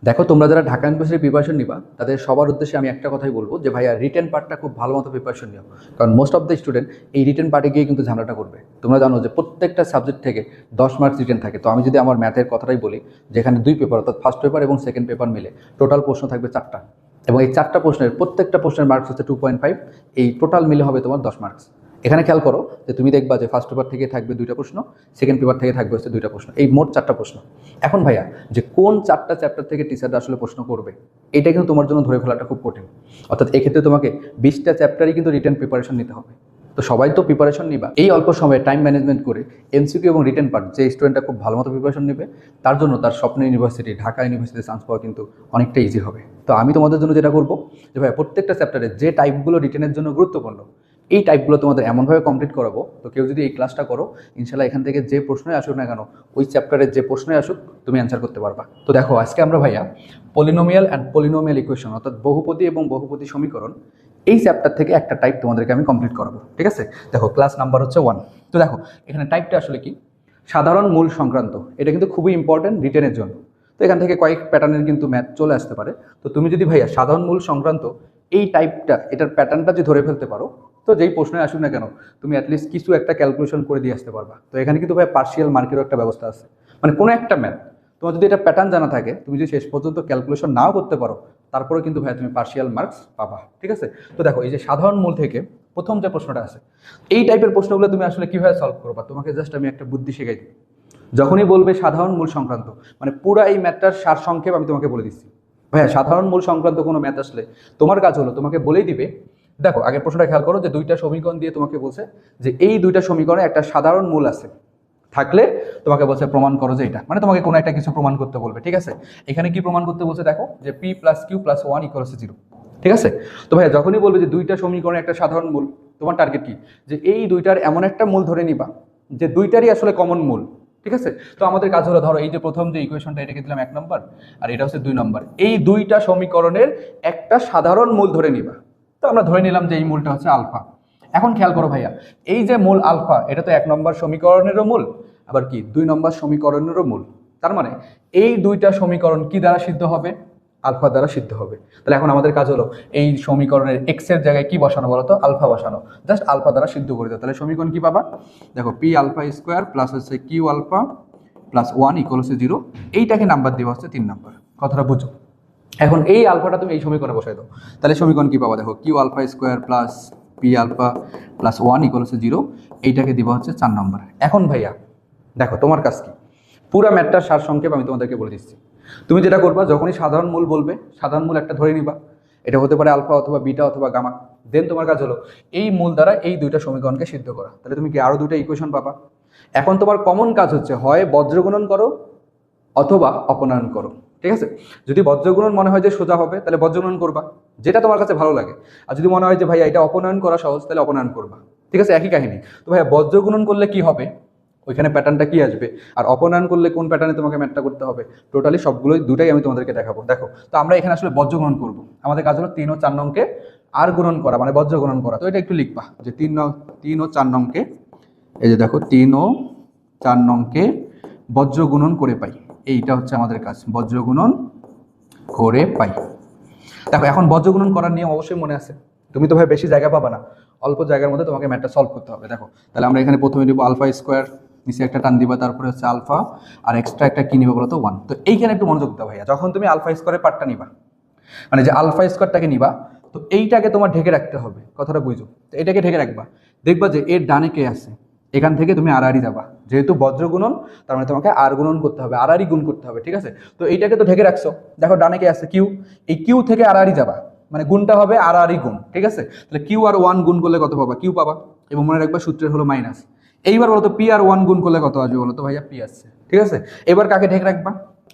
দেখো, তোমরা যারা ঢাকা ইউনিভার্সিটির প্রিপারেশন নিবা তাদের সবার উদ্দেশ্যে আমি একটা কথাই বলবো যে ভাইয়া রিটেন পার্টটা খুব ভালো মতো প্রিপারেশন নিও। কারণ মোস্ট অফ দ্য স্টুডেন্ট এই রিটেন পার্টে গিয়ে কিন্তু ঝামেলাটা করবে। তোমরা জানো যে প্রত্যেকটা সাবজেক্ট থেকে 10 মার্কস রিটেন থাকে। তো আমি যদি আমার ম্যাথের কথাটাই বলি, যেখানে দুই পেপার অর্থাৎ ফার্স্ট পেপার এবং সেকেন্ড পেপার মিলে টোটাল প্রশ্ন থাকবে 4টা, এবং এই 4টা প্রশ্নের প্রত্যেকটা প্রশ্নের মার্কস হচ্ছে 2.5। এই টোটাল মিলে হবে তোমার 10 মার্কস। এখানে খেয়াল করো যে তুমি দেখবা যে ফার্স্ট পেপার থেকে থাকবে 2টা প্রশ্ন, সেকেন্ড পেপার থেকে থাকবে হচ্ছে 2টা প্রশ্ন, এই মোট 4টা প্রশ্ন। এখন ভাইয়া যে কোন 4টা চ্যাপ্টার থেকে টিচাররা আসলে প্রশ্ন করবে, এটা কিন্তু তোমার জন্য ধরে ফেলাটা খুব কঠিন। অর্থাৎ এক্ষেত্রে তোমাকে 20টা চ্যাপ্টারই কিন্তু রিটেন প্রিপারেশন নিতে হবে। তো সবাই তো প্রিপারেশন নিবা, এই অল্প সময়ে টাইম ম্যানেজমেন্ট করে এমসিকিউ এবং রিটেন পার্ট যে স্টুডেন্টটা খুব ভালো মতো প্রিপারেশন নেবে, তার জন্য তার স্বপ্নের ইউনিভার্সিটি ঢাকা ইউনিভার্সিটিতে চান্স পাওয়া কিন্তু অনেকটা ইজি হবে। তো আমি তোমাদের জন্য যেটা করবো যে ভাই প্রত্যেকটা চ্যাপ্টারে যে টাইপগুলো রিটেনের জন্য গুরুত্বপূর্ণ, এই টাইপগুলো তোমাদের এমনভাবে কমপ্লিট করাবো, তো কেউ যদি এই ক্লাসটা করো, ইনশাল্লাহ এখান থেকে যে প্রশ্নই আসুক না কেন, ওই চ্যাপ্টারের যে প্রশ্নই আসুক তুমি অ্যান্সার করতে পারবা। তো দেখো, আজকে আমরা ভাইয়া পলিনোমিয়াল অ্যান্ড পলিনোমিয়াল ইকুয়েশন অর্থাৎ বহুপদী এবং বহুপদী সমীকরণ, এই চ্যাপ্টার থেকে একটা টাইপ তোমাদেরকে আমি কমপ্লিট করাবো। ঠিক আছে, দেখো ক্লাস নাম্বার হচ্ছে 1। তো দেখো এখানে টাইপটা আসলে কি, সাধারণ মূল সংক্রান্ত। এটা কিন্তু খুবই ইম্পর্টেন্ট রিটেনের জন্য। তো এখান থেকে কয়েক প্যাটার্নের কিন্তু ম্যাথ চলে আসতে পারে। তো তুমি যদি ভাইয়া সাধারণ মূল সংক্রান্ত এই টাইপটা, এটার প্যাটার্নটা যদি ধরে ফেলতে পারো, তো যেই প্রশ্নে আসুক না কেন তুমি অ্যাটলিস্ট কিছু একটা ক্যালকুলেশন করে দিয়ে আসতে পারবা। তো এখানে কিন্তু ভাই পার্শিয়াল মার্কেরও একটা ব্যবস্থা আছে। মানে কোনো একটা ম্যাথ তোমার যদি এটা প্যাটার্ন জানা থাকে, তুমি যদি শেষ পর্যন্ত ক্যালকুলেশন নাও করতে পারো, তারপরে কিন্তু ভাই তুমি পার্শিয়াল মার্কস পাবা। ঠিক আছে, তো দেখো এই যে সাধারণ মূল থেকে প্রথম যে প্রশ্নটা আছে, এই টাইপের প্রশ্নগুলো তুমি আসলে কীভাবে সলভ করবা, তোমাকে জাস্ট আমি একটা বুদ্ধি শেখাই দিই। যখনই বলবে সাধারণ মূল সংক্রান্ত, মানে পুরা এই ম্যাথটার সার সংক্ষেপ আমি তোমাকে বলে দিচ্ছি। ভাইয়া সাধারণ মূল সংক্রান্ত কোনো ম্যাথ আসলে তোমার কাজ হলো তোমাকে বলেই দিবে, দেখো আগের প্রশ্নটা খেয়াল করো যে দুইটা সমীকরণ দিয়ে তোমাকে বলছে যে এই দুইটা সমীকরণে একটা সাধারণ মূল আছে, থাকলে তোমাকে বলছে প্রমাণ করো যে এটা, মানে তোমাকে কোনো একটা কিছু প্রমাণ করতে বলবে। ঠিক আছে, এখানে কি প্রমাণ করতে বলছে দেখো, যে p + q + 1 = 0। ঠিক আছে, তো ভাইয়া যখনই বলবে যে দুইটা সমীকরণে একটা সাধারণ মূল, তোমার টার্গেট কি, যে এই দুইটার এমন একটা মূল ধরে নিবা যে দুইটারই আসলে কমন মূল। ঠিক আছে, তো আমাদের কাজ হলো, ধরো এই যে প্রথম যে ইকুয়েশনটা, এটাকে দিলাম 1 নম্বর আর এটা হচ্ছে 2 নম্বর, এই দুইটা সমীকরণের একটা সাধারণ মূল ধরে নিবা। তো আমরা ধরে নিলাম যে এই মূলটা হচ্ছে আলফা। এখন খেয়াল করো ভাইয়া, এই যে মূল আলফা, এটা তো 1 নম্বর সমীকরণেরও মূল, আবার কি 2 নম্বর সমীকরণেরও মূল। তার মানে এই দুইটা সমীকরণ কি দ্বারা সিদ্ধ হবে, আলফা দ্বারা সিদ্ধ হবে। তাহলে এখন আমাদের কাজ হলো এই সমীকরণের এক্স এর জায়গায় কি বসানো বলো তো, আলফা বসানো, জাস্ট আলফা দ্বারা সিদ্ধ করে দাও। তাহলে সমীকরণ কি পাবা, দেখো p⁴ প্লাস হচ্ছে q⁴ প্লাস 1 = 0। এইটাকে নাম্বার দেওয়া হচ্ছে 3 নম্বর, কথাটা বুঝো। এখন এই আলফাটা তুমি এই সমীকরণে বসাই দাও, তাহলে সমীকরণ কি পাবা, দেখো q⁴ প্লাস p⁴ প্লাস 1 = 0, এইটাকে দিবা হচ্ছে 4 নম্বর। এখন ভাইয়া দেখো তোমার কাজ কি, পুরা ম্যাথটার সার সংক্ষেপ আমি তোমাদেরকে বলে দিচ্ছি। তুমি যেটা করবা, যখনই সাধারণ মূল বলবে, সাধারণ মূল একটা ধরে নিবা, এটা হতে পারে আলফা অথবা বিটা অথবা গামা। দেন তোমার কাজ হলো এই মূল দ্বারা এই দুইটা সমীকরণকে সিদ্ধ করা। তাহলে তুমি কি আরো দুইটা ইকুয়েশন পাবা। এখন তোমার কমন কাজ হচ্ছে হয় বজ্রগুণন করো অথবা অপনয়ন করো। ঠিক আছে, যদি বজ্রগুণন মনে হয় যে সোজা হবে, তাহলে বজ্রগুণন করবা, যেটা তোমার কাছে ভালো লাগে। আর যদি মনে হয় যে ভাইয়া এটা অপনয়ন করা সহজ, তাহলে অপনয়ন করবা। ঠিক আছে, একই কাহিনী। তো ভাইয়া বজ্রগুণন করলে কি হবে, ওইখানে প্যাটার্নটা কি আসবে, আর অপনয়ন করলে কোন প্যাটার্নে তোমাকে ম্যাথটা করতে হবে, টোটালি সবগুলোই দুটাই আমি তোমাদেরকে দেখাবো। দেখো, তো আমরা এখানে আসলে বজ্রগুণন করব। আমাদের কাজ হলো 3 ও 4 নংকে আর গুণন করা, মানে বজ্রগুণন করা। তো এটা একটু লিখবা যে 3 ও 4 নংকে, এই যে দেখো 3 ও 4 নংকে বজ্রগুণন করে পাই, এইটা হচ্ছে আমাদের কাজ, বজ্রগুণন করে পাই। দেখো এখন বজ্রগুণন করার নিয়ম অবশ্যই মনে আছে, তুমি তো ভাই বেশি জায়গা পাবা না, অল্প জায়গার মধ্যে তোমাকে ম্যাথটা সলভ করতে হবে। দেখো তাহলে আমরা এখানে প্রথমে নিব α², নিচে একটা টান দিবা, তারপরে হচ্ছে আলফা, আর এক্সট্রা একটা কি নিবা বলো তো 1। তো এইখানে একটু মনোযোগ দাও ভাইয়া, যখন তুমি α² পার্টটা নিবা, মানে যে α²টাকে নিবা, তো এইটাকে তোমার ঢেকে রাখতে হবে, কথাটা বুঝো। তো এটাকে ঢেকে রাখবা, দেখবা যে এর ডানে কে আছে, এখান থেকে তুমি আড়াআড়ি যাবা, যেহেতু বজ্রগুণন তার মানে তোমাকে আর গুণন করতে হবে, আড়াআড়ি গুণ করতে হবে। ঠিক আছে, তো এইটাকে তো ঢেকে রাখছো, দেখো ডানে কে আছে কিউ, এই কিউ থেকে আড়াআড়ি যাবা, মানে গুণটা হবে আড়াআড়ি গুণ। ঠিক আছে, তাহলে কিউ আর 1 গুণ করলে কত পাবা, কিউ পাবা, এবং মনে রাখবা সূত্রের হলো মাইনাস। এইবার বলো তো পি আর 1 গুণ করলে কত আসবে বলো তো ভাইয়া, পি আসছে। ঠিক আছে, এবার কাকে ঢেকে রাখবা,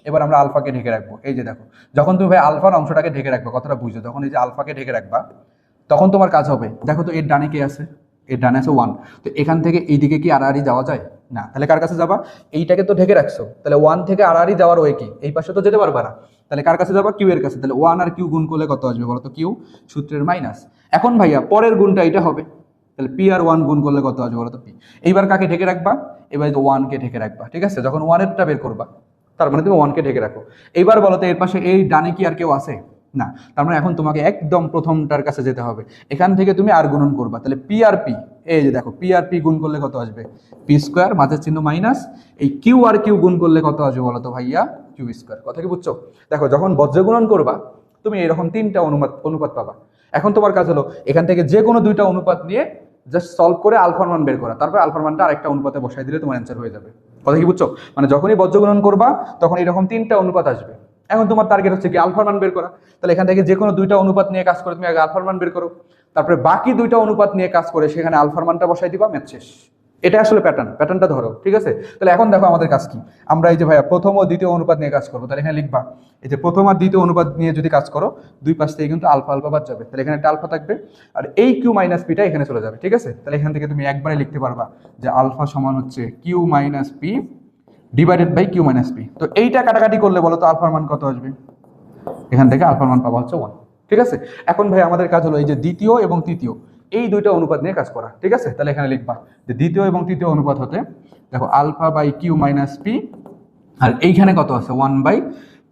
এবার আমরা আলফাকে ঢেকে রাখবো। এই যে দেখো, যখন তুমি ভাই আলফার অংশটাকে ঢেকে রাখবা, কথাটা বুঝো, যখন এই যে আলফাকে ঢেকে রাখবা, তখন তোমার কাজ হবে, দেখো তো এর ডানে কে আছে, এর ডানে আছে 1। তো এখান থেকে এইদিকে কি আড়াআড়ি যাওয়া যায় না, তাহলে কার কাছে যাবা, এইটাকে তো ঢেকে রাখছো, তাহলে 1 থেকে আড়াআড়ি যাওয়ার ওয়ে কি, এই পাশে তো যেতে পারবা না, তাহলে কার কাছে যাবা, কিউ এর কাছে। তাহলে 1 আর কিউ গুণ করলে কত আসবে বলো তো, কিউ, সূত্রের মাইনাস। এখন ভাইয়া পরের গুণটা এটা হবে, তাহলে পি আর 1 গুণ করলে কত আসবে বলো তো, পি। এইবার কাকে ঢেকে রাখবা, এবার 1কে ঢেকে রাখবা। ঠিক আছে, যখন 1 এরটা বের করবা, তার মানে তুমি 1কে ঢেকে রাখো। এইবার বলো তো এর পাশে এই ডানে কি আর কেউ আছে? না। তার মানে এখন তোমাকে একদম প্রথমটার কাছে যেতে হবে। এখান থেকে তুমি আর গুণন করবা, তাহলে পি আর পি, এই যে দেখো পি আর পি গুণ করলে কত আসবে? পি স্কোয়ার, মাঝের চিহ্ন মাইনাস, এই কিউ আর কিউ গুণ করলে কত আসবে বলো তো ভাইয়া? Q square. কথা কি বুঝছো? দেখো যখন বজ্র গুণন করবা তুমি এরকম 3টা অনুপাত পাবা। এখন তোমার কাজ হলো এখান থেকে যে কোনো 2টা অনুপাত নিয়ে জাস্ট সলভ করে আলফার মান বের করা, তারপর আলফার মানটা আরেকটা অনুপাতে বসাই দিলে তোমার অ্যান্সার হয়ে যাবে। কথা কি বুঝছো? মানে যখনই বজ্র গুণন করবা তখন এরকম 3টা অনুপাত আসবে। এখন তোমার টার্গেট হচ্ছে কি? আলফার মান বের করা। তাহলে এখান থেকে যে কোনো 2টা অনুপাত নিয়ে কাজ করে তুমি আগে আলফার মান বের করো, তারপরে বাকি 2টা অনুপাত নিয়ে কাজ করে সেখানে আলফার মানটা বসাই দিবা, ম্যাথ শেষ। এটা আসলে প্যাটার্নটা ধরো, ঠিক আছে? তাহলে এখন দেখো আমাদের কাজ কি। আমরা এই যে ভাইয়া প্রথম ও দ্বিতীয় অনুপাত নিয়ে কাজ করবো, তাহলে এখানে লিখবা এই যে প্রথম আর দ্বিতীয় অনুপাত নিয়ে যদি কাজ করো, দুই পাশ থেকে কিন্তু আলফা আলফা বাদ যাবে, তাহলে এখানে একটা আলফা থাকবে আর এই কিউ মাইনাস পিটা এখানে চলে যাবে, ঠিক আছে? তাহলে এখান থেকে তুমি একবারে লিখতে পারবা যে আলফা সমান হচ্ছে Q minus P divided by Q minus P. তো এইটা কাটাকাটি করলে বলো তো আলফার মান কত আসবে? এখান থেকে আলফার মান পাবা হচ্ছে 1, ঠিক আছে? এখন ভাই আমাদের কাজ হলো এই যে দ্বিতীয় এবং তৃতীয় এই 2টা অনুপাত নিয়ে কাজ করা, ঠিক আছে? তাহলে এখানে লিখবা যে দ্বিতীয় এবং তৃতীয় অনুপাত হতে দেখো alpha by Q minus p, আর এইখানে কত আছে? 1 by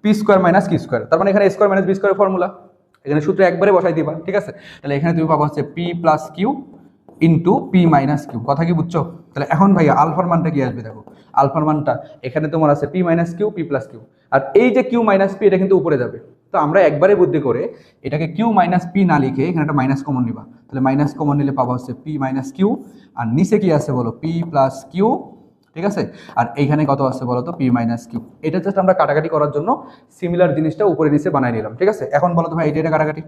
p square minus q square. তার মানে এখানে square minus b square formula, এখানে সূত্র একবারে বসাই দিবা, ঠিক আছে? তাহলে এখানে তুমি পাবা হচ্ছে P plus Q into P minus Q. কথা কি বুঝছো? তাহলে এখন ভাইয়া আলফার মানটা কি আসবে? দেখো আলফার মানটা এখানে তোমার আছে p minus q, p plus q, আর এই যে কিউ মাইনাস পি এটা কিন্তু উপরে যাবে। তো আমরা একবারে বুদ্ধি করে এটাকে কিউ মাইনাস পি না লিখে এখানে একটা মাইনাস কমন নিবা, তাহলে মাইনাস কমন নিলে পাবা হচ্ছে পি মাইনাস কিউ, আর নিচে কি আছে বলো? পি প্লাস কিউ, ঠিক আছে? আর এইখানে কত আছে বলো তো? P minus Q. এটা জাস্ট আমরা কাটাকাটি করার জন্য সিমিলার জিনিসটা উপরে নিচে বানাই নিলাম, ঠিক আছে? এখন বলো তো ভাই এটা কাটাকাটি,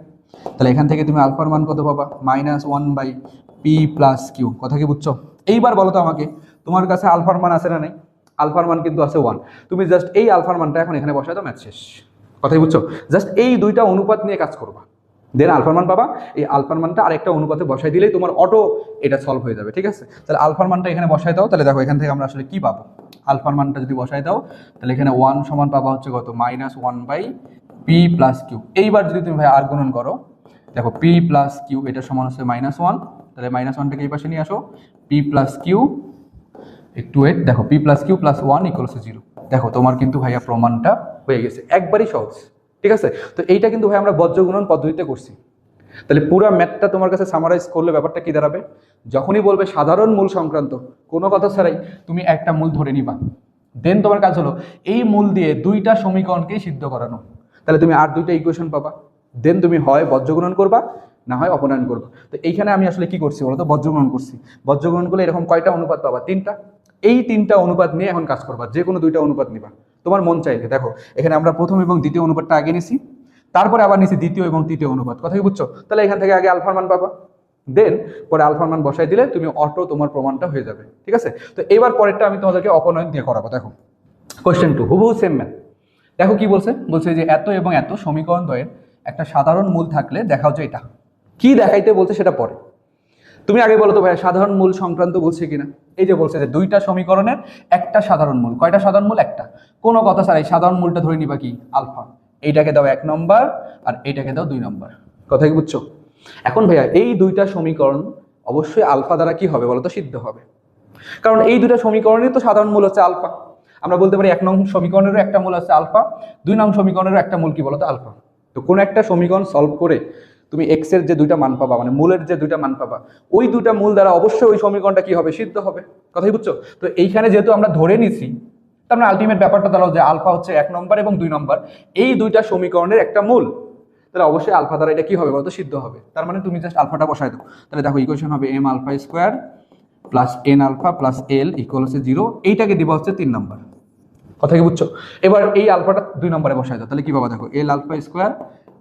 তাহলে এখান থেকে তুমি আলফার মান কত পাবা? Minus 1 by P plus Q. কথা কি বুঝছো? এইবার বলো তো আমাকে, তোমার কাছে আলফার মান আছে না নেই? আলফার মান কিন্তু আছে 1। তুমি জাস্ট এই আলফার মানটা এখন এখানে বসাই দাও, ম্যাথ শেষ। কথাই বুঝছো? জাস্ট এই 2টা অনুপাত নিয়ে কাজ করবা, দেন আলফার মান পাবা। এই আলফার মানটা আরেকটা অনুপাতে বসাই দিলেই তোমার অটো এটা সলভ হয়ে যাবে, ঠিক আছে? তাহলে আলফার মানটা এখানে বসাই দাও, তাহলে দেখো এখান থেকে আমরা আসলে কি পাবো? আলফার মানটা যদি বসাই দাও তাহলে এখানে 1 সমান পাবা হচ্ছে কত? Minus 1 by P plus Q. এইবার যদি তুমি ভাই আর গুণন করো, দেখো পি প্লাস কিউ এটা সমান হচ্ছে -1, তাহলে -1টাকে এই পাশে নিয়ে আসো, পি প্লাস কিউ একটু ওয়েট, দেখো P plus Q plus 1 equals to 0। দেখো তোমার কিন্তু ভাইয়া প্রমাণটা হয়ে গেছে, একবারই সহজ, ঠিক আছে? তো এইটা কিন্তু ভাই আমরা বজ্র গুণন পদ্ধতিতে করছি। তাহলে পুরো ম্যাথটা তোমার কাছে সামারাইজ করলে ব্যাপারটা কি দাঁড়াবে? যখনই বলবে সাধারণ মূল সংক্রান্ত, কোনো কথা ছাড়াই তুমি একটা মূল ধরে নিবা, দেন তোমার কাজ হলো এই মূল দিয়ে 2টা সমীকরণকেই সিদ্ধ করানো। তাহলে তুমি আর 2টা ইকুয়েশন পাবা, দেন তুমি হয় বজ্রগুণন করবা না হয় অপনয়ন করবা। তো এইখানে আমি আসলে কি করছি বলতো? বজ্রগুণন করছি। বজ্রগুণন করলে এরকম কয়টা অনুপাত পাবা? 3টা। এই 3টা অনুপাত নিয়ে এখন কাজ করবা, যে কোনো 2টা অনুপাত নিবা তোমার মন চাইলে। দেখো এখানে আমরা প্রথম এবং দ্বিতীয় অনুপাতটা আগে নিছি, তারপরে আবার নিছি দ্বিতীয় এবং তৃতীয় অনুপাত। কথা কি বুঝছো? তাহলে এখান থেকে আগে আলফার মান পাবা, দেন পরে আলফার মান বসাই দিলে তুমি অটো তোমার প্রমাণটা হয়ে যাবে, ঠিক আছে? তো এবার পরেরটা আমি তোমাদেরকে অপনয়ন দিয়ে করাবো। দেখো কোশ্চেন 2 হুবহু সেম ম্যাথ। দেখো কি বলছে? বলছে যে এত এবং এত সমীকরণ দ্বয়ের একটা সাধারণ মূল থাকলে দেখাও যে এটা কি দেখাইতে বলছে সেটা পরে। তুমি আগে বলো তো ভাই সাধারণ মূল সংক্রান্ত বলছে কিনা? এই যে বলছে যে 2টা সমীকরণের একটা সাধারণ মূল। কয়টা সাধারণ মূল? একটা। কোনো কথা ছাড়াই সাধারণ মূলটা ধরে নিবা কি? আলফা। এইটাকে দাও 1 নম্বর আর এইটাকে দাও 2 নম্বর। কথা কি বুঝছো? এখন ভাইয়া এই 2টা সমীকরণ অবশ্যই আলফা দ্বারা কি হবে বলো তো? সিদ্ধ হবে, কারণ এই 2টা সমীকরণের তো সাধারণ মূল হচ্ছে আলফা। আমরা বলতে পারি 1 নং সমীকরণেরও একটা মূল আছে আলফা, 2 নং সমীকরণেরও একটা মূল কি বলতো? আলফা। তো কোন একটা সমীকরণ সলভ করে তুমি এক্স এর যে 2টা মান পাবা, মানে মূলের যে 2টা মান পাবা, ওই 2টা মূল দ্বারা অবশ্যই ওই সমীকরণটা কি হবে? সিদ্ধ হবে। কথাই বুঝছো? তো এইখানে যেহেতু আমরা ধরে নিছি, তার মানে আলটিমেট ব্যাপারটা দাঁড়াও যে আলফা হচ্ছে 1 নম্বর এবং 2 নম্বর এই 2টা সমীকরণের একটা মূল, তাহলে অবশ্যই আলফা দ্বারা এটা কি হবে বলতো? সিদ্ধ হবে। তার মানে তুমি জাস্ট আলফাটা বসাই দাও, তাহলে দেখো ইকুয়েশন হবে m alpha square plus n alpha plus l equals 0। এইটাকে দিব হচ্ছে 3 নম্বর। কথা কি বুঝছো? এবার এই আলফাটা 2 নম্বরে বসাই দাও, তাহলে কি পাবা? দেখো l alpha square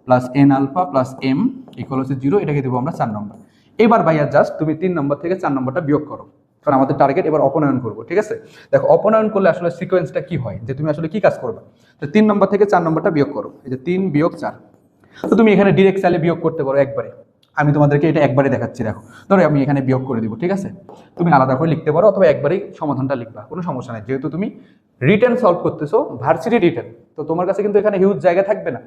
plus n alpha plus m equals 0, এটাকে দেবো আমরা 4 নম্বর। এবার ভাইয়া জাস্ট তুমি 3 নম্বর থেকে 4 নম্বরটা বিয়োগ করো, কারণ আমাদের টার্গেট এবার অপনয়ন করবো, ঠিক আছে? দেখো অপনয়ন করলে আসলে সিকোয়েন্সটা কি হয়, যে তুমি আসলে কি কাজ করবে? তো 3 নম্বর থেকে 4 নম্বরটা বিয়োগ করো, এই যে 3 বিয়োগ 4। তো তুমি এখানে ডিরেক্ট চাইলে বিয়োগ করতে পারো একবারে, আমি তোমাদেরকে এটা একবারে দেখাচ্ছি। দেখো ধরো আমি এখানে বিয়োগ করে দিব, ঠিক আছে? তুমি আলাদা করে লিখতে পারো অথবা একবারেই সমাধানটা লিখবা, কোনো সমস্যা নেই। যেহেতু তুমি রিটেন সলভ করতেছো, ভার্সিটি রিটেন, তো তোমার কাছে কিন্তু এখানে হিউজ জায়গা থাকবে না,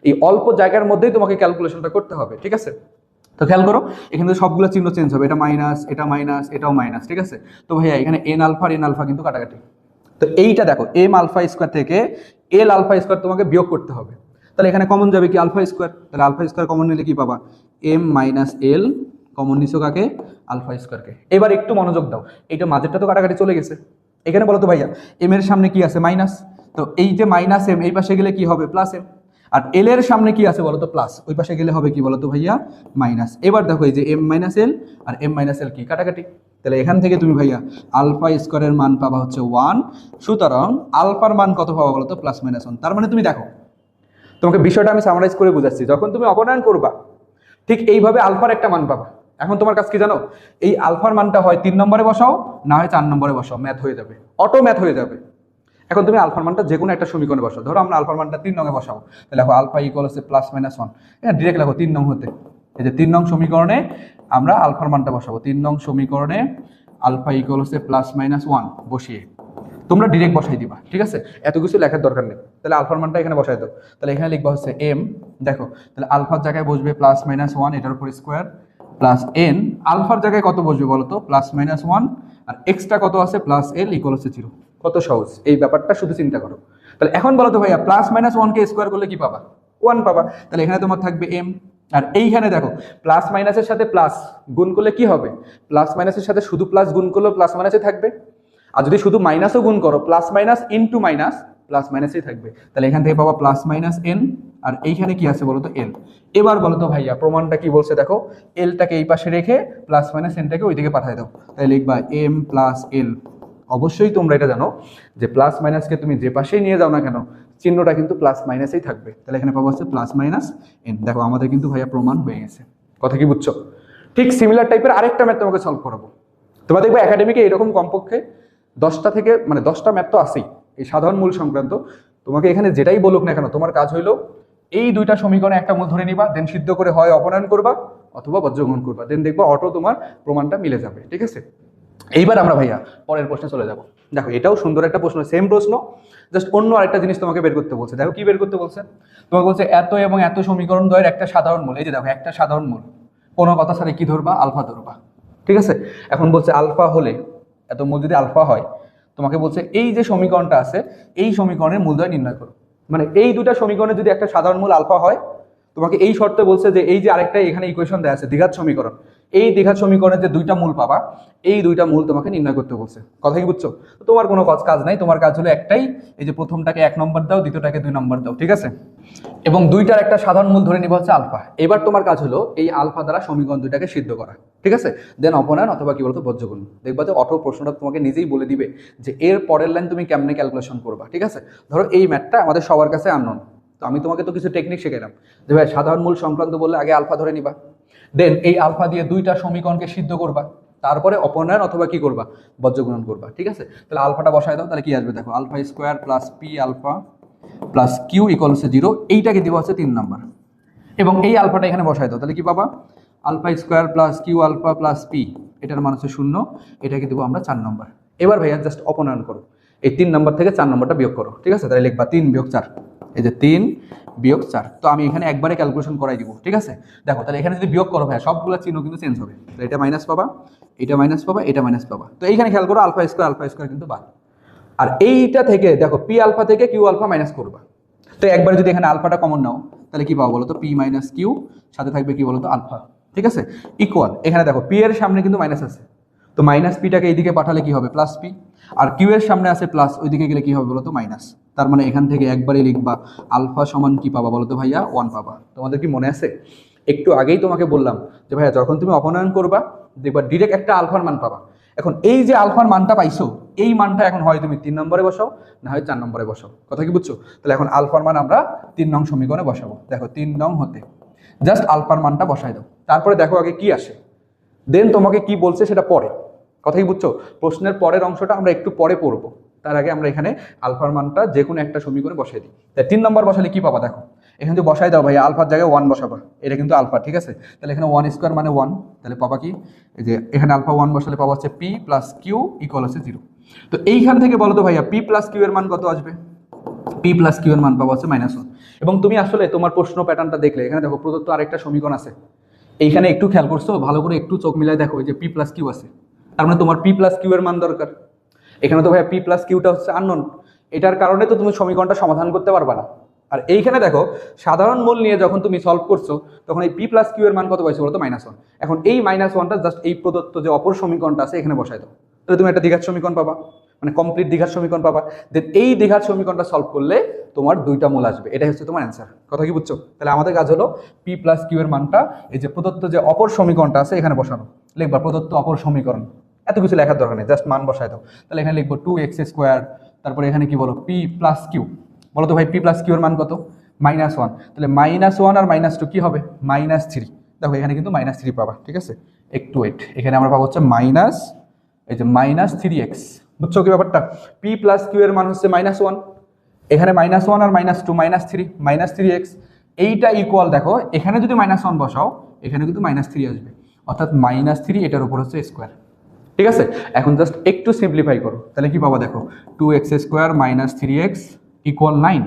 এই অল্প জায়গার মধ্যেই তোমাকে ক্যালকুলেশনটা করতে হবে, ঠিক আছে? তো খেয়াল করো এখানে সবগুলো চিহ্ন চেঞ্জ হবে, এটা মাইনাস, এটা মাইনাস, এটাও মাইনাস, ঠিক আছে? তো ভাইয়া এখানে এন আলফা কিন্তু কাটাকাটি, তো এইটা দেখো এম আলফা স্কোয়ার থেকে এল আলফা স্কোয়ার তোমাকে বিয়োগ করতে হবে। তাহলে এখানে কমন যাবে কি আলফা স্কোয়ার, তাহলে আলফা স্কোয়ার কমন নিলে কি পাবা এম মাইনাস এল, কমন নিছো কাকে আলফা স্কোয়ারকে। এবার একটু মনোযোগ দাও, এইটা মাঝেরটা তো কাটাকাটি চলে গেছে, এখানে বলো তো ভাইয়া এম এর সামনে কি আছে মাইনাস, তো এই যে মাইনাস এম এই পাশে গেলে কি হবে প্লাস এম, আর এল এর সামনে কি আছে বলো তো প্লাস, ওই পাশে গেলে হবে কি বলো তো ভাইয়া মাইনাস। এবার দেখো এই যে এম মাইনাস এল আর এম মাইনাস এল কি কাটাকাটি, তাহলে এখান থেকে তুমি ভাইয়া আলফা স্কোয়ারের মান পাবা হচ্ছে 1, সুতরাং আলফার মান কত পাবা বলো তো প্লাস মাইনাস 1। তার মানে তুমি দেখো তোমাকে বিষয়টা আমি সামারাইজ করে বুঝাচ্ছি, যখন তুমি অপনয়ন করবা ঠিক এইভাবে আলফার একটা মান পাবা। এখন তোমার কাছে কি জানো, এই আলফার মানটা হয় 3 নম্বরে বসাও, না হয় 4 নম্বরে বসাও, ম্যাথ হয়ে যাবে, অটো ম্যাথ হয়ে যাবে। এখন তুমি আলফার মানটা যে কোনো একটা সমীকরণে বসাও, ধরো আমরা আলফার মানটা 3 নংয়ে বসাও, তাহলে দেখো আলফা ইকুয়াল হচ্ছে প্লাস মাইনাস 1, হ্যাঁ ডিরেক্ট লেখো 3 নং হতে, এই যে 3 নং সমীকরণে আমরা আলফার মানটা বসাবো, 3 নং সমীকরণে আলফা ইকুয়াল হচ্ছে প্লাস মাইনাস 1 বসিয়ে তোমরা ডিরেক্ট বসাই দিবা, ঠিক আছে, এত কিছু লেখার দরকার নেই। তাহলে আলফার মানটা এখানে বসাই দাও, তাহলে এখানে লিখবা হচ্ছে এম, দেখো তাহলে আলফার জায়গায় বসবে প্লাস মাইনাস 1 এটার উপর স্কোয়ার, প্লাস এন আলফার জায়গায় কত বসবে বলো তো প্লাস মাইনাস 1, আর এক্সট্রা কত আছে প্লাস এল ইকুয়াল হচ্ছে 0। কত সহজ, এই ব্যাপারটা শুধু চিন্তা করো। তাহলে এখন বলো তো ভাইয়া প্লাস মাইনাস 1 কে স্কোয়ার করলে কি পাবা 1 পাবা, তাহলে এখানে তোমার থাকবে এম, আর এইখানে দেখো প্লাস মাইনাসের সাথে প্লাস গুণ করলে কি হবে, প্লাস মাইনাসের সাথে শুধু প্লাস গুণ করলেও প্লাস মাইনাসে থাকবে, আর যদি শুধু মাইনাসও গুণ করো plus minus into minus plus মাইনাসই থাকবে, তাহলে এখান থেকে পাবা প্লাস মাইনাস এন, আর এইখানে কি আছে বলো তো এল। এবার বলো তো ভাইয়া প্রমাণটা কি বলছে, দেখো এলটাকে এই পাশে রেখে প্লাস মাইনাস এনটাকে ওইদিকে পাঠিয়ে দাও, তাহলে লিখবা এম প্লাস এল। অবশ্যই তোমরা এটা জানো যে প্লাস মাইনাসকে তুমি যে পাশেই নিয়ে যাও না কেন চিহ্নটা কিন্তু প্লাস মাইনাসেই থাকবে, তাহলে এখানে পাবো হচ্ছে প্লাস মাইনাস এন। দেখো আমাদের কিন্তু ভাইয়া প্রমাণ হয়ে গেছে, কথা কি বুঝছো? ঠিক সিমিলার টাইপের আরেকটা ম্যাথ তোমাকে সলভ করাবো। তোমরা দেখবে একাডেমিকে এরকম কমপক্ষে 10টা থেকে মানে 10টা ম্যাথ তো আসেই এই সাধারণ মূল সংক্রান্ত, তোমাকে এখানে যেটাই বলুক না কেন তোমার কাজ হইলো এই দুইটা সমীকরণে একটা মূল ধরে নিবা, দেন সিদ্ধ করে হয় অপনয়ন করবা অথবা বজ্রগ্রহণ করবা, দেন দেখবা অটো তোমার প্রমাণটা মিলে যাবে, ঠিক আছে। এইবার আমরা ভাইয়া পরের প্রশ্নে চলে যাব। দেখো এটাও সুন্দর একটা প্রশ্ন, সেম প্রশ্ন, জাস্ট অন্য আরেকটা জিনিস তোমাকে বের করতে বলছে। দেখো কি বের করতে বলছে, তোমাকে বলছে এত এবং এত সমীকরণ দ্বয়ের একটা সাধারণ মূল, এই যে দেখো একটা সাধারণ মূল, কোনো কথা ছাড়া কি ধরবা আলফা ধরবা, ঠিক আছে। এখন বলছে আলফা হলে এত মূল যদি আলফা হয়, তোমাকে বলছে এই যে সমীকরণটা আছে এই সমীকরণের মূলদ্বয় নির্ণয় করো, মানে এই দুটা সমীকরণে যদি একটা সাধারণ মূল আলফা হয় তোমাকে এই শর্তে বলছে যে এই যে আরেকটা এখানে ইকুয়েশন দেওয়া আছে দ্বিঘাত সমীকরণ, এই দ্বিঘাত সমীকরণের যে দুইটা মূল পাবা এই দুইটা মূল তোমাকে নির্ণয় করতে বলছে, কথা কি বুঝছো? তোমার কোনো কাজ নাই, তোমার কাজ হলো একটাই, এই যে প্রথমটাকে 1 নম্বর দাও, দ্বিতীয়টাকে 2 নম্বর দাও, ঠিক আছে, এবং দুইটার একটা সাধারণ মূল ধরে নিবা হচ্ছে আলফা। এবার তোমার কাজ হলো এই আলফা দ্বারা সমীকরণ দুইটাকে সিদ্ধ করা, ঠিক আছে, দেন অপনয়ন অথবা কি বলতো বজ্রগুণ। দেখবা যে অটো প্রশ্নটা তোমাকে নিজেই বলে দিবে যে এর পরের লাইন তুমি কেমনে ক্যালকুলেশন করবা, ঠিক আছে। ধরো এই ম্যাথটা আমাদের সবার কাছে আননোন, তো আমি তোমাকে তো কিছু টেকনিক শেখালাম যে ভাই সাধারণ মূল সংক্রান্ত বললে আগে আলফা ধরে নিবা, দেন এই আলফা দিয়ে দুইটা সমীকরণকে সিদ্ধ করবা, তারপরে অপনয়ন অথবা কি করবা বজ্রগুণন করবা, ঠিক আছে। তাহলে আলফাটা বসায় দাও, তাহলে কি আসবে দেখো alpha square plus P alpha plus Q equal হচ্ছে 0, এইটাকে দিব হচ্ছে 3 নম্বর, এবং এই আলফাটা এখানে বসায় দাও, তাহলে কি পাবা alpha square plus Q alpha plus P, এটার মান হচ্ছে 0, এটাকে দেবো আমরা 4 নম্বর। এবার ভাইয়া জাস্ট অপনয়ন করো, এই 3 নম্বর থেকে 4 নম্বরটা বিয়োগ করো, ঠিক আছে, তাহলে লিখবা 3 বিয়োগ 4, এই যে 3 বিয়োগ 4, তো আমি এখানে একবারে ক্যালকুলেশন করাই দিব, ঠিক আছে। দেখো তাহলে এখানে যদি বিয়োগ করো ভাইয়া সবগুলো চিহ্ন কিন্তু চেঞ্জ হবে, তো এটা মাইনাস পাবা, এটা মাইনাস পাবা, এটা মাইনাস পাবা, তো এইখানে খেয়াল করো আলফা স্কোয়ার কিন্তু বাদ, আর এইটা থেকে দেখো পি আলফা থেকে কিউ আলফা মাইনাস করবা, তো একবার যদি এখানে আলফাটা কমন নাও তাহলে কি পাবো বলো তো পি মাইনাস কিউ, সাথে থাকবে কি বলো তো আলফা, ঠিক আছে, ইকুয়াল এখানে দেখো পি এর সামনে কিন্তু মাইনাস আছে, তো মাইনাস পিটাকে এইদিকে পাঠালে কি হবে প্লাস পি, আর কিউ এর সামনে আছে প্লাস, ওইদিকে গেলে কি হবে বলো তো মাইনাস, তার মানে এখান থেকে একবারই লিখবা আলফা সমান কি পাবা বলো তো ভাইয়া 1 পাবা। তোমাদের কি মনে আছে একটু আগেই তোমাকে বললাম যে ভাইয়া যখন তুমি অপনয়ন করবা দেখবা ডিরেক্ট একটা আলফার মান পাবা। এখন এই যে আলফার মানটা পাইছো এই মানটা এখন হয় তুমি 3 নম্বরে বসাও না হয় 4 নম্বরে বসাও, কথা কি বুঝছো? তাহলে এখন আলফার মান আমরা 3 নং সমীকরণে বসাবো, দেখো 3 নং হতে জাস্ট আলফার মানটা বসাই দাও, তারপরে দেখো আগে কি আসে, দেন তোমাকে কি বলছে সেটা পরে, কথা কি বুঝছো? প্রশ্নের পরের অংশটা আমরা একটু পরে পড়বো, তার আগে আমরা এখানে আলফার মানটা যে কোনো একটা সমীকরণে বসাই দিই। তাই 3 নম্বর বসালে কি পাবা দেখো, এখানে যদি বসাই দাও ভাইয়া আলফার জায়গায় 1 বসাবা, এটা কিন্তু আলফা, ঠিক আছে, তাহলে এখানে 1 স্কোয়ার মানে 1, তাহলে পাবা কি এই যে এখানে আলফা 1 বসালে পাবা হচ্ছে পি প্লাস কিউ ইকুয়াল হচ্ছে 0। তো এইখান থেকে বলো তো ভাইয়া পি প্লাস কিউ এর মান কত আসবে, পি প্লাস কিউ এর মান পাবা হচ্ছে -1। এবং তুমি আসলে তোমার প্রশ্ন প্যাটার্নটা দেখলে এখানে দেখো প্রদত্ত আরেকটা সমীকরণ আছে, এইখানে একটু খেয়াল করছো ভালো করে একটু চোখ মিলাই দেখো যে পি প্লাস কিউ আছে, তার মানে তোমার পি প্লাস কিউ এর মান দরকার। এখানে তো ভাইয়া পি প্লাস কিউটা হচ্ছে আননোন, এটার কারণে তো তুমি সমীকরণটা সমাধান করতে পারবা না। আর এইখানে দেখো সাধারণ মূল নিয়ে যখন তুমি সলভ করছো তখন এই পি প্লাস কিউ এর মান কত পাইছো বলতো -1। এখন এই -1টা জাস্ট এই প্রদত্ত যে অপর সমীকরণটা আছে এখানে বসাই দাও, তাহলে তুমি একটা দ্বিঘাত সমীকরণ পাবা, মানে কমপ্লিট দ্বিঘাত সমীকরণ পাবা। দেন এই দ্বিঘাত সমীকরণটা সলভ করলে তোমার দুইটা মূল আসবে, এটাই হচ্ছে তোমার অ্যান্সার। কথা কি বুঝছো? তাহলে আমাদের কাজ হলো পি প্লাস কিউ এর মানটা এই যে প্রদত্ত যে অপর সমীকরণটা আছে এখানে বসানো। লিখবা প্রদত্ত অপর সমীকরণ, এত কিছু লেখার দরকার নেই, জাস্ট মান বসাই দাও। তাহলে এখানে লিখবো 2x², তারপরে এখানে কি বলো পি প্লাস কিউ। বলো তো ভাই পি প্লাস কিউ এর মান কত? -1। তাহলে -1 আর -2 কি হবে? -3। দেখো এখানে কিন্তু -3 পাবা, ঠিক আছে? একটু ওয়েট, এখানে আমরা পাবো হচ্ছে এই যে -3x। বুঝছো কি ব্যাপারটা? পি প্লাস কিউ এর মান হচ্ছে -1, এখানে -1 আর -2 -3 -3x। এইটা ইকুয়াল দেখো এখানে যদি -1 বসাও এখানে কিন্তু -3 আসবে, অর্থাৎ -3 এটার উপর হচ্ছে স্কোয়ার। ঠিক আছে, এখন জাস্ট একটু সিম্পলিফাই করো, তাহলে কি পাবো দেখো 2x² - 3x = 9।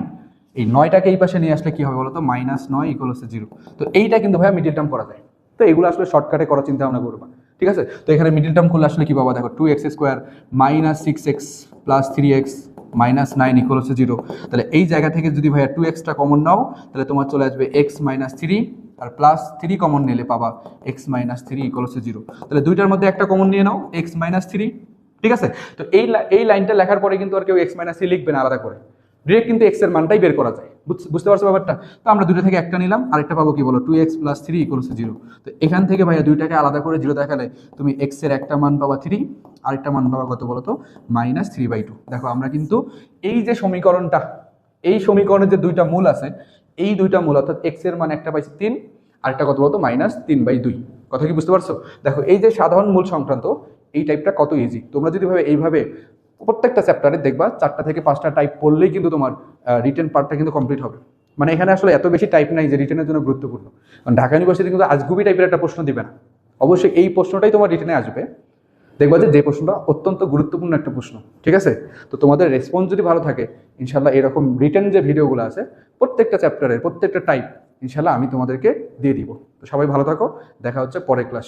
এই 9টাকে এই পাশে নিয়ে আসলে কি হবে বলতো? -9 = 0। তো এইটা কিন্তু ভাইয়া মিডল টার্ম করা যায়, তো এগুলো আসলে শর্টকাটে করার চিন্তা ভাবনা করবা। ঠিক আছে, তো এখানে মিডল টার্ম করলে আসলে কি পাবা দেখো 2x² - 6x + 3x - 9 = 0। তাহলে এই জায়গা থেকে যদি ভাইয়া 2xটা কমন নাও তাহলে তোমার চলে আসবে x - 3 আর +3 কমন নিলে পাবা x - 3 = 0। তাহলে দুইটার মধ্যে একটা কমন নিয়ে নাও x - 3। ঠিক আছে, তো এই লাইনটা লেখার পরে কিন্তু আর কেউ x - 3 লিখবে না আলাদা করে, ডিরেক্ট কিন্তু x এর মানটাই বের করা যায়। বুঝতে পারছো ব্যাপারটা? তো আমরা দুটো থেকে একটা নিলাম, আরেকটা পাবো কি বলো 2x + 3 = 0। তো এখান থেকে ভাইয়া দুইটাকে আলাদা করে 0 দেখালে তুমি x এর একটা মান পাবা 3, আরেকটা মান পাবা কত বলো তো? -3/2। দেখো আমরা কিন্তু এই যে সমীকরণটা, এই সমীকরণের যে দুইটা মূল আছে এই দুইটা মূল অর্থাৎ x এর মান একটা পাইছি 3, আরেকটা কত বলতো? -3/2। কথা কি বুঝতে পারছো? দেখো এই যে সাধারণ মূল সংক্রান্ত এই টাইপটা কত ইজি। তোমরা যদি ভাবে এইভাবে প্রত্যেকটা চ্যাপ্টারে দেখবা 4টা থেকে 5টা টাইপ পড়লেই কিন্তু তোমার রিটেন পার্টটা কিন্তু কমপ্লিট হবে। মানে এখানে আসলে এত বেশি টাইপ নাই যে রিটেনের জন্য গুরুত্বপূর্ণ। কারণ ঢাকা ইউনিভার্সিটি কিন্তু আজগুবি টাইপের একটা প্রশ্ন দিবে না, অবশ্যই এই প্রশ্নটাই তোমার রিটেনে আসবে। দেখবা যে প্রশ্নটা অত্যন্ত গুরুত্বপূর্ণ একটা প্রশ্ন। ঠিক আছে, তো তোমাদের রেসপন্স যদি ভালো থাকে ইনশাল্লাহ এরকম রিটেন যে ভিডিওগুলো আছে প্রত্যেকটা চ্যাপ্টারের প্রত্যেকটা টাইপ ইনশাল্লাহ আমি তোমাদেরকে দিয়ে দিব। তো সবাই ভালো থাকো, দেখা হচ্ছে পরের ক্লাস।